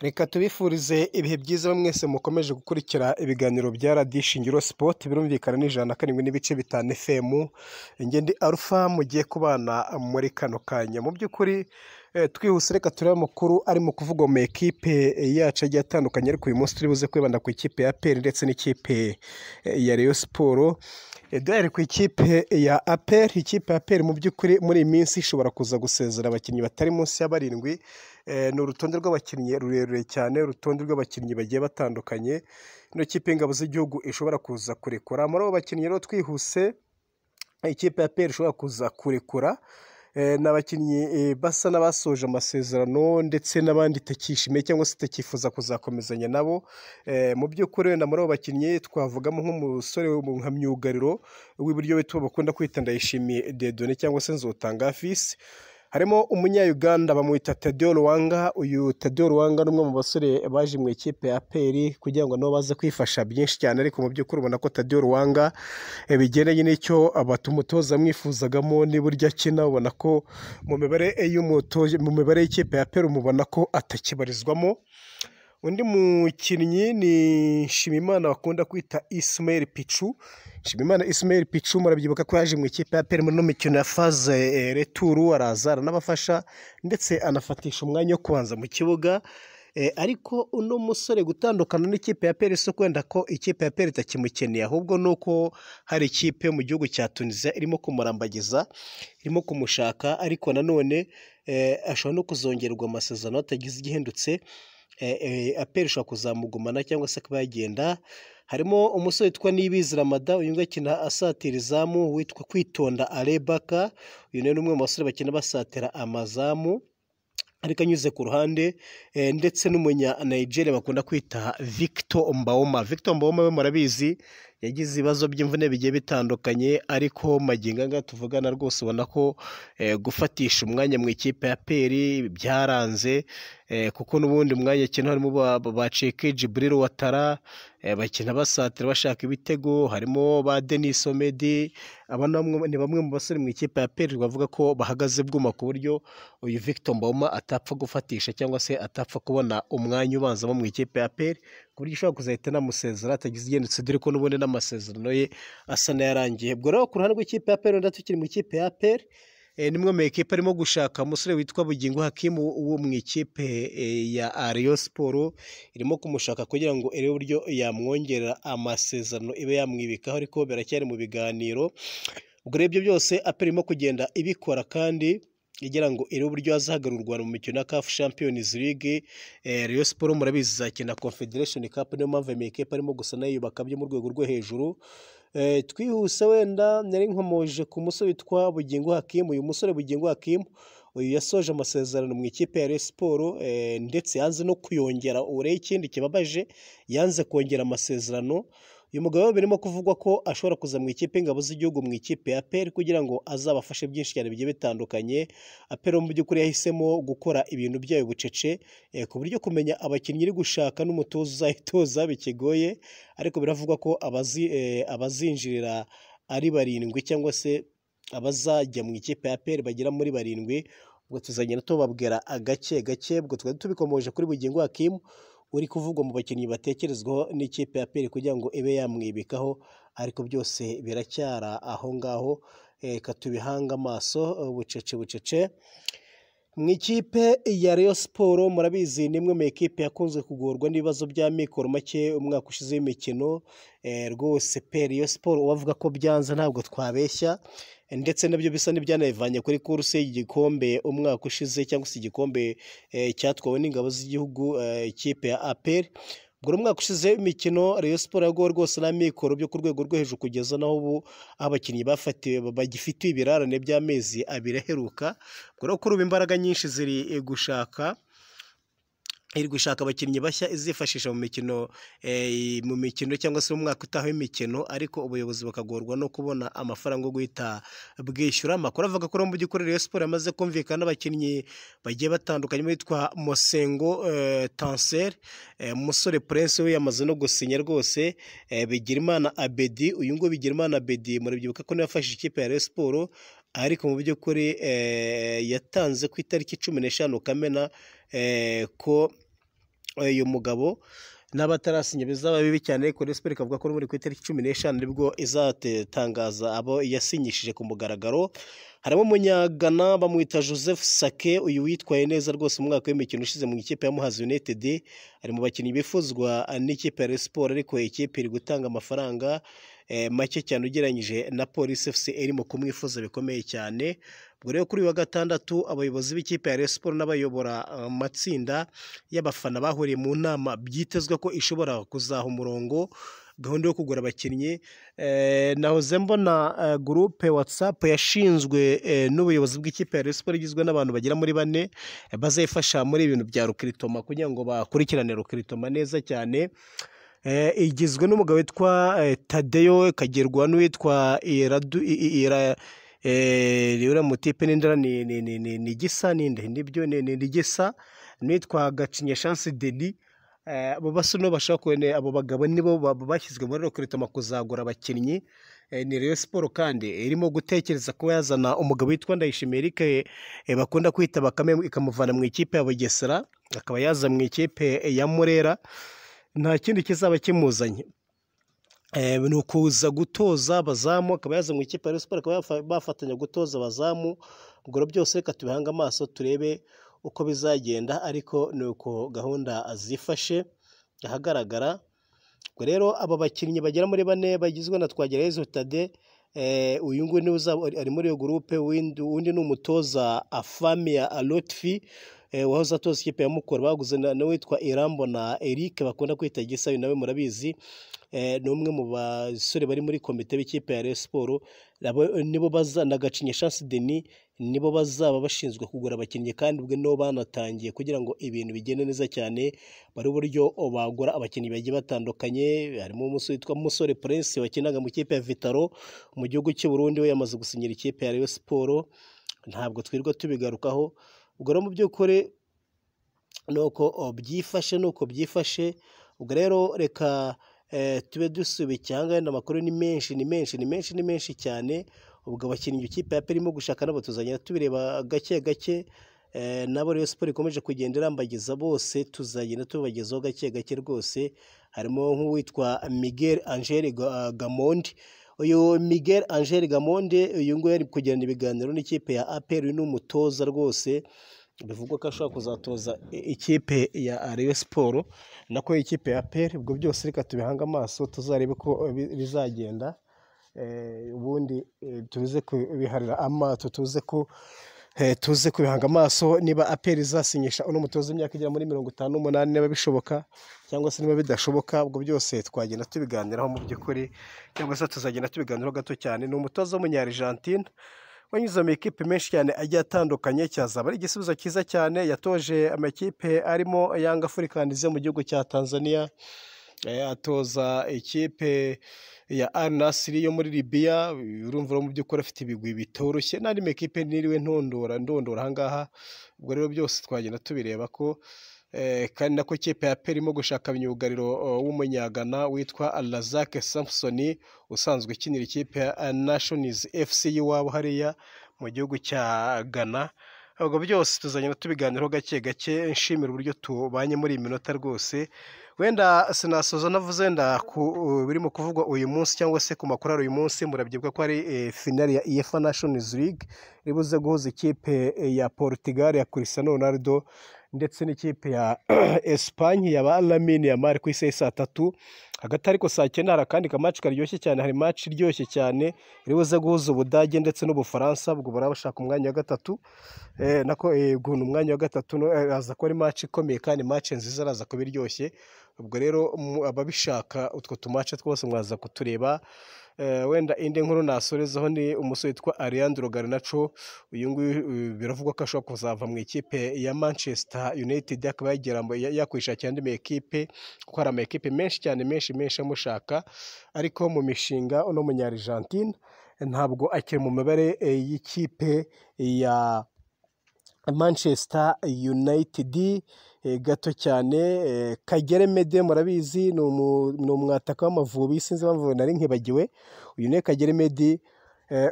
Reka tubifurize ibihe byiza mwese mukomeje gukurikira ibiganiro bya radiyo Ishingiro Sport birumvikana n'ijana na karindwi n'ibice bitanu FM. Njye ndi Alpha mugiye kubana muri kano kanya. Mu by'ukuri twihuse reka turebe amakuru ari mu kuvugwa mu ekipe yacu agiye atandukanye, ariko uyu munsi turi buze kwibanda ku ikipe ya APR ndetse n'ikipe ya Rayon Sport. Duhere ku ikipe ya APR. Ikipe ya APR mu by'ukuri muri iyi minsi ishobora kuza gusezera abakinnyi batari munsi ya barindwi. Ni urutonde rw'abakinnyi rurerure cyane, urutonde rw'abakinnyi bagiye batandukanye ino kipe y'ingabo z'igihugu ishobora kuza kurekura. Muri abo bakinnyi rero twihuse ikipe ya APR ishobora kuza kurekura ni abakinnyi basa n'abasoje amasezerano ndetse n'abandi itakishimiye cyangwa se itakifuza kuzakomezanya nabo. Mu by'ukuri wenda muri abo bakinnyi twavugamo nk'umusore nka myugariro w'iburyo witwa bakunda kwita Ndayishimiye Dieudonné cyangwa se Nzotanga Fils. Harimo umunya-Uganda bamwita Tadeo Ruwanga. Uyu Tadeo Ruwanga ni umwe mu basore baje mu ikipe ya APR kugira ngo nabo baze kwifasha byinshi cyane, ariko mu by'ukuri ubona ko Tadeo Ruwanga bigendanye n'icyo umutoza amwifuzagamo n'uburyo akina, ubona ko mu mibare y'ikipe ya APR umubona ko atakibarizwamo. Undi mukinnyi ni Nshimiyimana bakunda kwita Ismail Pichu. Nshimiyimana Ismail Pichu murabyibuka ko yaje mu ikipe ya APR muri mikino ya phase retour, araza aranabafasha ndetse anafatisha umwanya wo kubanza mu kibuga. Ariko uno musore gutandukana n'ikipe ya APR si kwenda ko ikipe ya APR itakimukeneye, ahubwo nuko hari ikipe mu gihugu cya Tunisia irimo kumurambagiza, irimo kumushaka, ariko nanone ashobora no kuzongerwa amasezerano atagize igihindutse. APR ishobora kuzamugumana cyangwa se kuba yagenda. Harimo umusore witwa Niyibizi Ramadan, uyu nguyu akina asatira izamu, witwa Kwitonda Arebaka. Uyu ni umwe mu basore bakina basatira amazamu ariko anyuze ku ruhande, ndetse n'umunya Nigeria bakunda kwita Victor Mbaoma. Victor Mbaoma we murabizi yagize ibibazo by'imvune bigiye bitandukanye, ariko magingo anga tuvugana rwose ubona ko gufatisha umwanya mu ikipe ya APR byaranze, kuko n'ubundi umwanya akina harimo bacike Djibril Ouattara, bakina basatira bashaka ibitego, harimo ba Denis Omedi. Aba ni bamwe mu basore mu ikipe ya APR bavuga ko bahagaze bwuma ku buryo uyu Victor Mbaoma atapfa gufatisha cyangwa se atapfa kubona umwanya ubanzamo mu ikipe ya APR, ku buryo ushobora kuzahita namusezera atagize igendutse, dore ko n'ubundi n'amasezerano ye asa n'ayarangiye. Ubwo rero ku ruhande rw'ikipe ya APR wenda tukiri mu ikipe ya APR, nimwe mu ikipe arimo gushaka umusore witwa Bugingo Hakim wo mu ikipe ya Rayon Sport, irimo kumushaka kugira ngo irebe uburyo yamwongerera amasezerano ibe yamwibikaho, ariko biracyari mu biganiro. Ubwo rero ibyo byose APR irimo kugenda ibikora kandi igira ngo irebe uburyo azahagarurwa mu mikino ya CAF Champions League. Rayon Sport murabizi izakina Confederation Cup, niyo mpamvu iyi ekipe arimo gusa nayubaka byo mu rwego rwo hejuru. Twihuse wenda nari nkomoje ku musore witwa Bugingo Hakim. Uyu musore Bugingo Hakim uyu yasoje amasezerano mu ikipe ya Rayon Sport, ndetse yanze no kuyongera. Ureye ikindi kibabaje, yanze kongera amasezerano. Uyu mugabo birimo kuvugwa ko ashobora kuza mu ikipe y'ingabo z'igihugu mu ikipe ya APR kugira ngo azabafashe byinshi cyane bigiye bitandukanye. APR mu by'ukuri yahisemo gukora ibintu byayo bucece, ku buryo kumenya abakinnyi iri gushaka n'umutoza uzayitoza bikigoye, ariko biravugwa ko abazinjirira ari barindwi cyangwa se abazajya mu ikipe ya APR bagera muri barindwi. Ubwo tuzagenda tubabwira gake gake. Ubwo twari tubikomoje kuri Bugingo Hakim uri kuvugwa mu bakinnyi batekerezwaho n'ikipe ya APR kugira ngo ibe yamwibikaho, ariko byose biracyara aho ngaho. Reka tubihanga amaso bucece. Mu ikipe ya Rayon Sport murabizi ni imwe mu ikipe yakunze kugorwa n'ibibazo bya mikoro make umwaka ushize w'imikino. Rwose Rayon Sport uwavuga ko byanze ntabwo twabeshya, ndetse nabyo bisa n'ibyanayivanye kuri kuruse y'igikombe umwaka ushize, cyangwa se igikombe cyatwawe n'ingabo z'igihugu ikipe ya APR. Ubwo umwaka ushize imikino Rayon Sport yagowe rwose na mikoro byo ku rwego rwo hejuru, kugeza naho ubu abakinnyi bagifitiye ibirarane by'amezi abiri aheruka. Ubwo rero kuri ubu imbaraga nyinshi ziri gushaka abakinnyi bashya izifashisha mu mikino cyangwa se mu mwaka utaha w'imikino, ariko ubuyobozi bakagorwa no kubona amafaranga yo guhita bwishyura. Amakuru avuga ko mu by'ukuri Rayon Sport yamaze kumvikana n'abakinnyi bagiye batandukanye bitwa Mosengo Tanser, umusore Prince we yamaze no gusinya rwose. Bigirimana Abedi, uyu nguyu Bigirimana Abedi murabyibuka ko niwe yafashije ikipe ya Rayon Sport, ariko mu by'ukuri yatanze ku itariki 15 Kamena ko uyu mugabo n'abatarasinye bizaba bibi cyane, ariko Rayon Sports ikavuga ko muri ku itariki 15 nibwo izatangaza abo yasinyishije ku mugaragaro. Harimo umunyagana bamwita Joseph Sake, uyu witwaye neza rwose mu mwaka w'imikino ushize mu ikipe ya Muhazi United, ari mu bakinnyi bifuzwa n'ikipe ya Rayon Sports, ariko ikipe iri gutanga amafaranga make cyane ugereranyije na Police FC irimo kumwifuza bikomeye cyane. Ubwo rero kuri uyu wa gatandatu abayobozi b'ikipe ya Rayon Sports n'abayobora amatsinda y'abafana bahuriye mu nama byitezwe ko ishobora kuzaha umurongo gahunda yo kugura abakinnyi. Nahoze mbona gurupe WhatsApp yashinzwe n'ubuyobozi bw'ikipe ya Rayon Sports igizwe n'abantu bagera muri 4 bazayifasha muri ibintu bya rukritoma kugira ngo bakurikirane rukritoma neza cyane. Igizwe n'umugabo witwa Tadeyo, kagerwa n'uwitwa uriya mutipe n'indara ni gisa ninde nibyo ni gisa, n'uwitwa Gacinya Chance Denis. Abo basore bashaka kubona abo bagabo nibo bashyizwe muri rukritoma kuzagura abakinnyi. Ni Rayon Sports kandi irimo gutekereza ko yazana umugabo witwa Ndayishimiye Eric bakunda kwita Bakame, ikamuvana mu ikipe ya Bugesera akaba yaza mu ikipe ya Murera. Nta kindi kizaba kimuzanye, ni ukuza gutoza abazamu, akaba yaza mu ikipe ya Rayon Sports akaba bafatanya gutoza abazamu. Ubwo byose reka tubihanga amaso turebe uko bizagenda, ariko ni uko gahunda zifashe ahagaragara. Ubwo rero abo bakinnyi bagera muri 4 bagizwe na Twagirayezu Tade, uyu nguyu niwe ari muri iyo gurupe. Undi ni umutoza Afamia Lotfi wahoze atoza ikipe ya Mukura, baguze n'uwitwa Irambona Eric bakunda kwita Gisa, nawe murabizi ni umwe mu basore bari muri komite b'ikipe ya Rayon Sports. Nibo bazana Gacinya Chance Denis, nibo bazaba bashinzwe kugura abakinnyi, kandi ubwo nibo banatangiye kugira ngo ibintu bigende neza cyane. Bari uburyo bagura abakinnyi bagiye batandukanye. Harimo umusore witwa Musore Prince wakinaga mu ikipe ya Vitaro mu gihugu cy'u Burundi, we yamaze gusinyira ikipe ya Rayon Sports, ntabwo twirwa tubigarukaho. Ubwo rero mu by'ukuri nuko byifashe. Ubwo rero reka tube dusubiye ahangaha, amakuru ni menshi cyane. Ubwo abakinnyi ikipe ya APR irimo gushaka nabo tuzagenda tubireba gake gake, nabo Rayon Sports ikomeje kugenda irambagiza bose tuzagenda tubagezaho gake rwose. Harimo nk'uwitwa Miguel Angel Gamondi. Uyu Miguel Angel Gamondi uyu nguyu ari kugirana ibiganiro n'ikipe ya APR, uyu ni umutoza rwose bivugwa ko ashobora kuzatoza ikipe ya Rayon Sports nako ikipe ya APR. Ubwo byose reka tubihanga amaso tuzarebe ko bizagenda, ubundi tuze kubiharira amato, tuze kubihanga amaso niba APR izasinyisha uno mutoza imyaka igera muri 58 niba bishoboka cyangwa se niba bidashoboka. Ubwo byose twagenda tubiganiraho mu by'ukuri, cyangwa se tuzagenda tubiganiraho gato cyane. Ni umutoza w'umunya-Argentine wanyuze mu ikipe menshi cyane agiye atandukanye, cyazaba ari igisubizo cyiza cyane. Yatoje amakipe arimo Young Africans mu gihugu cya Tanzania, atoza ikipe ya Al Nassr yo muri Libya. Urumva mu by'ukuri afite ibigwi bitoroshye, n'andi makipe niriwe ndondora ahangaha. Ubwo rero byose twagenda tubireba ko kandi nako ikipe ya APR irimo gushaka imyugariro w'umunyagana witwa Razak Samson usanzwe ikinira ikipe ya Nations FC y'iwabo hariya mu gihugu cya Ghana. Ubwo byose tuzagenda tubiganiraho gake. Nshimira uburyo tubanye muri iyi minota rwose. Wenda sinasoza navuze birimo kuvugwa uyu munsi, cyangwa se ku makuru uyu munsi murabyibuka ko ari finale ya UEFA Nations League ribuze guhuza ikipe ya Portugal ya Cristiano Ronaldo ndetse n'ikipe ya Espagne ya Lamine Yamal ku isaha saa 3 hagati, ariko saa 9 hari akandi match karyoshye cyane. Hari match iryoshye cyane ribuze guhuza Ubudage ndetse n'Ubufaransa. Ubwo barabashaka umwanya wa 3 nako guna umwanya wa 3 aza ko ari match ikomeye kandi match nziza araza ko biryoshye. Ubwo rero ababishaka utwo tumace twose mwaza kutureba. Wenda indi nkuru nasorezaho ni umusore witwa Alejandro Garnacho. Uyu nguyu biravugwa ko ashobora kuzava mu ikipe ya Manchester United, akaba yakwishakira andi makipe kuko hari amakipe menshi cyane menshi amushaka, ariko mu mishinga uno munya-Argentine ntabwo akiri mu mibare y'ikipe ya Manchester United gato cyane. Kagere Mede murabizi ni umwataka w'Amavubi, sinzi impamvu nari nkibagiwe. Uyu ne Kagere Mede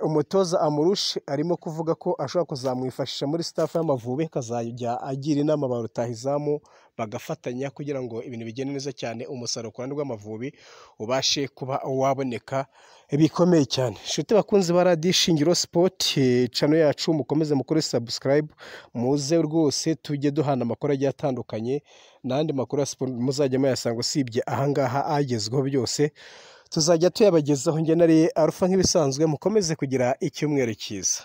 umutoza Amurushe arimo kuvuga ko ashobora kuzamwifashisha muri staff y'Amavubi, akazajya agira inama ba rutahizamu bagafatanya kugira ngo ibintu bigende neza cyane, umusaruro ku ruhande rw'Amavubi ubashe kuba waboneka bikomeye cyane. Inshuti bakunzi ba radiyo Ishingiro Sport channel yacu, mukomeze mukore subscribe, muze rwose tujye duhana amakuru agiye atandukanye n'andi makuru ya siporo muzajya muyasanga, usibye ahangaha agezweho byose tuzajya tuyabagezaho. Njye nari Alpha nk'ibisanzwe, mukomeze kugira icyumweru cyiza.